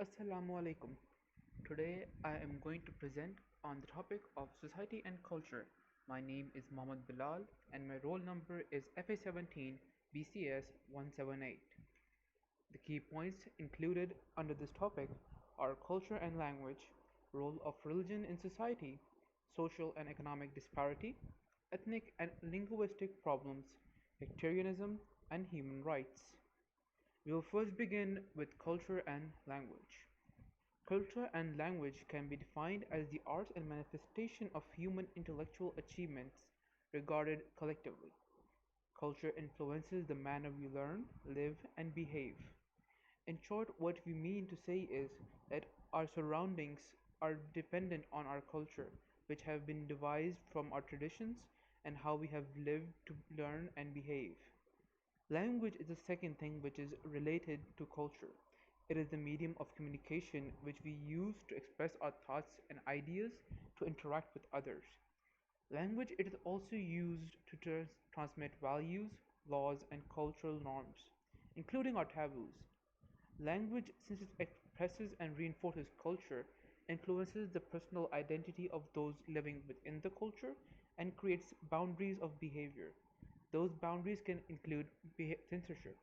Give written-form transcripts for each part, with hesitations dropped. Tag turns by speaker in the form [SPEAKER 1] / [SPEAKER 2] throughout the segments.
[SPEAKER 1] Assalamu alaikum. Today I am going to present on the topic of society and culture. My name is Mohammed Bilal and my roll number is FA17 BCS 178. The key points included under this topic are culture and language, role of religion in society, social and economic disparity, ethnic and linguistic problems, sectarianism, and human rights. We will first begin with culture and language. Culture and language can be defined as the art and manifestation of human intellectual achievements regarded collectively. Culture influences the manner we learn, live, and behave. In short, what we mean to say is that our surroundings are dependent on our culture, which have been devised from our traditions and how we have lived to learn and behave. Language is the second thing which is related to culture. It is the medium of communication which we use to express our thoughts and ideas to interact with others. Language it is also used to transmit values, laws, and cultural norms, including our taboos. Language, since it expresses and reinforces culture, influences the personal identity of those living within the culture and creates boundaries of behavior. Those boundaries can include censorship.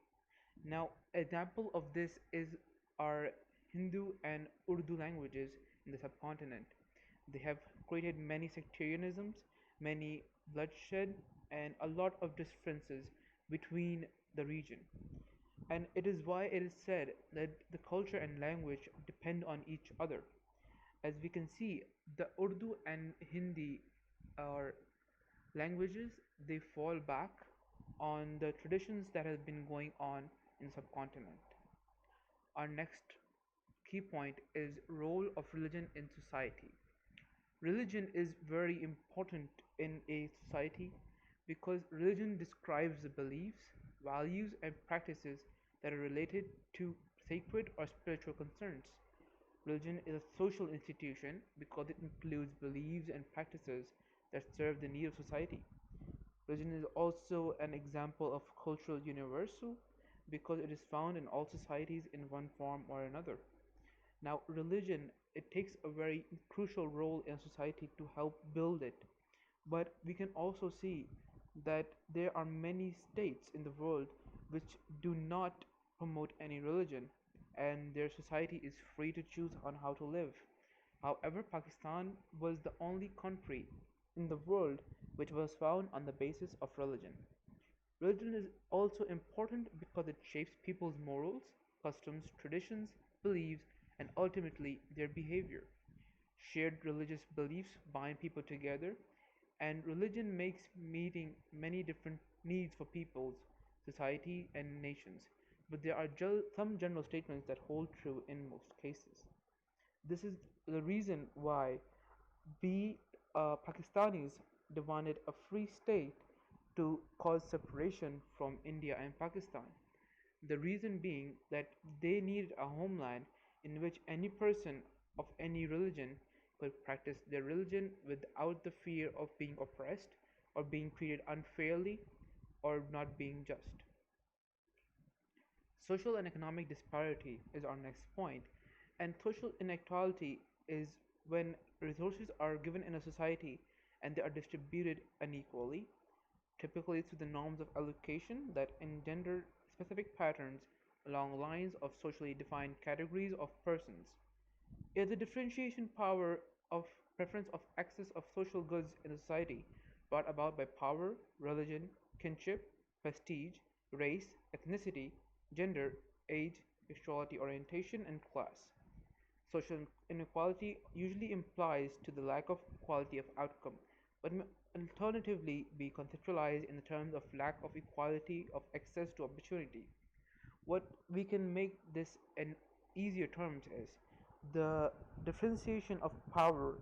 [SPEAKER 1] Now, example of this is our Hindu and Urdu languages in the subcontinent. They have created many sectarianisms, many bloodshed, and a lot of differences between the region. And it is why it is said that the culture and language depend on each other. As we can see, the Urdu and Hindi are languages, they fall back on the traditions that have been going on in the subcontinent. Our next key point is role of religion in society. Religion is very important in a society because religion describes the beliefs, values, and practices that are related to sacred or spiritual concerns. Religion is a social institution because it includes beliefs and practices that serve the needs of society. Religion is also an example of cultural universal because it is found in all societies in one form or another. Now, religion, it takes a very crucial role in society to help build it. But we can also see that there are many states in the world which do not promote any religion, and their society is free to choose on how to live. However, Pakistan was the only country in the world which was found on the basis of religion. Religion is also important because it shapes people's morals, customs, traditions, beliefs, and ultimately their behavior. Shared religious beliefs bind people together, and religion makes meeting many different needs for peoples, society, and nations. But there are some general statements that hold true in most cases. This is the reason why we Pakistanis demanded a free state to cause separation from India and Pakistan. The reason being that they needed a homeland in which any person of any religion could practice their religion without the fear of being oppressed or being treated unfairly or not being just. Social and economic disparity is our next point, and social inequality is when resources are given in a society and they are distributed unequally, typically through the norms of allocation that engender specific patterns along lines of socially defined categories of persons. It is the differentiation power of preference of access of social goods in a society brought about by power, religion, kinship, prestige, race, ethnicity, gender, age, sexuality orientation, and class. Social inequality usually implies to the lack of quality of outcome, but may alternatively be conceptualized in the terms of lack of equality of access to opportunity. What we can make this in easier terms is the differentiation of power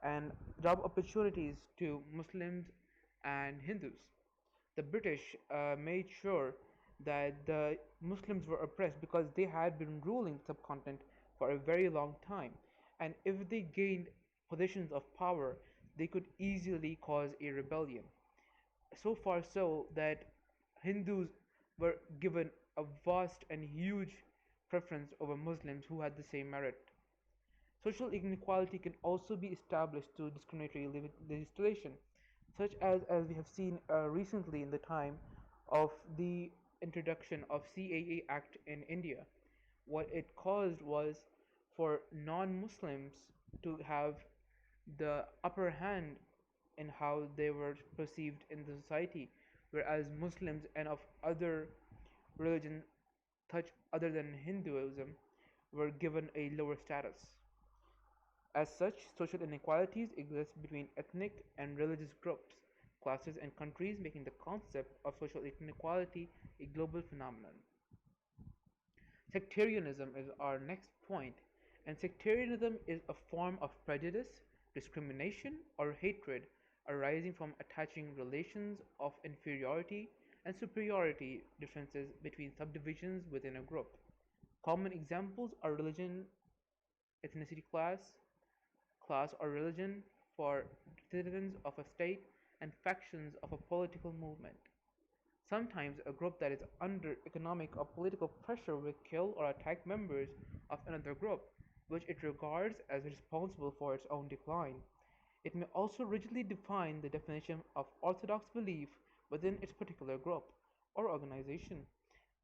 [SPEAKER 1] and job opportunities to Muslims and Hindus. The British made sure that the Muslims were oppressed because they had been ruling the subcontinent for a very long time. And if they gained positions of power, they could easily cause a rebellion. So far so that Hindus were given a vast and huge preference over Muslims who had the same merit. Social inequality can also be established through discriminatory legislation, such as we have seen recently in the time of the introduction of CAA Act in India. What it caused was for non-Muslims to have the upper hand in how they were perceived in the society, whereas Muslims and of other religion such other than Hinduism were given a lower status. As such, social inequalities exist between ethnic and religious groups, classes, and countries, making the concept of social inequality a global phenomenon. Sectarianism is our next point, and sectarianism is a form of prejudice, discrimination, or hatred arising from attaching relations of inferiority and superiority differences between subdivisions within a group. Common examples are religion, ethnicity, class or religion for citizens of a state and factions of a political movement. Sometimes a group that is under economic or political pressure will kill or attack members of another group, which it regards as responsible for its own decline. It may also rigidly define the definition of orthodox belief within its particular group or organization,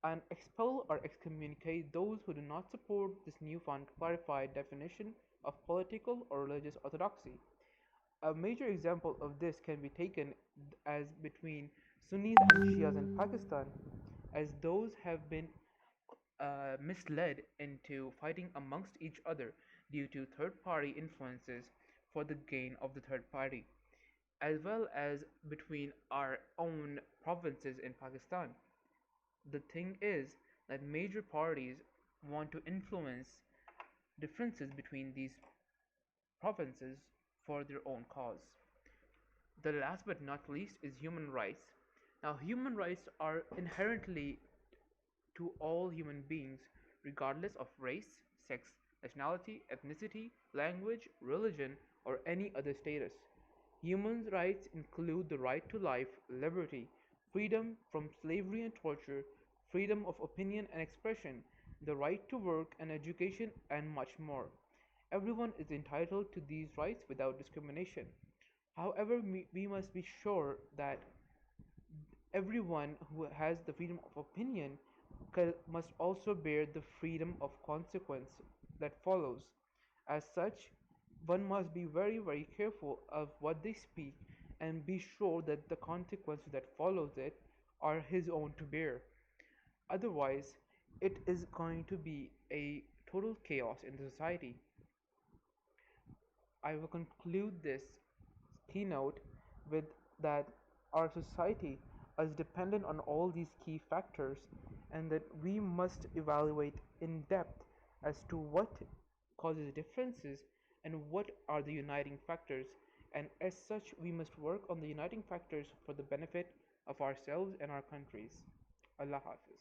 [SPEAKER 1] and expel or excommunicate those who do not support this newfound clarified definition of political or religious orthodoxy. A major example of this can be taken as between Sunnis and Shias in Pakistan, as those have been misled into fighting amongst each other due to third party influences for the gain of the third party, as well as between our own provinces in Pakistan. The thing is that major parties want to influence differences between these provinces for their own cause. The last but not least is human rights. Now, human rights are inherently to all human beings, regardless of race, sex, nationality, ethnicity, language, religion, or any other status. Human rights include the right to life, liberty, freedom from slavery and torture, freedom of opinion and expression, the right to work and education, and much more. Everyone is entitled to these rights without discrimination. However, we must be sure that everyone who has the freedom of opinion must also bear the freedom of consequence that follows. As such, one must be very, very careful of what they speak and be sure that the consequences that follows it are his own to bear. Otherwise, it is going to be a total chaos in the society. I will conclude this keynote with that our society is dependent on all these key factors and that we must evaluate in depth as to what causes differences and what are the uniting factors, and as such we must work on the uniting factors for the benefit of ourselves and our countries. Allah Hafiz.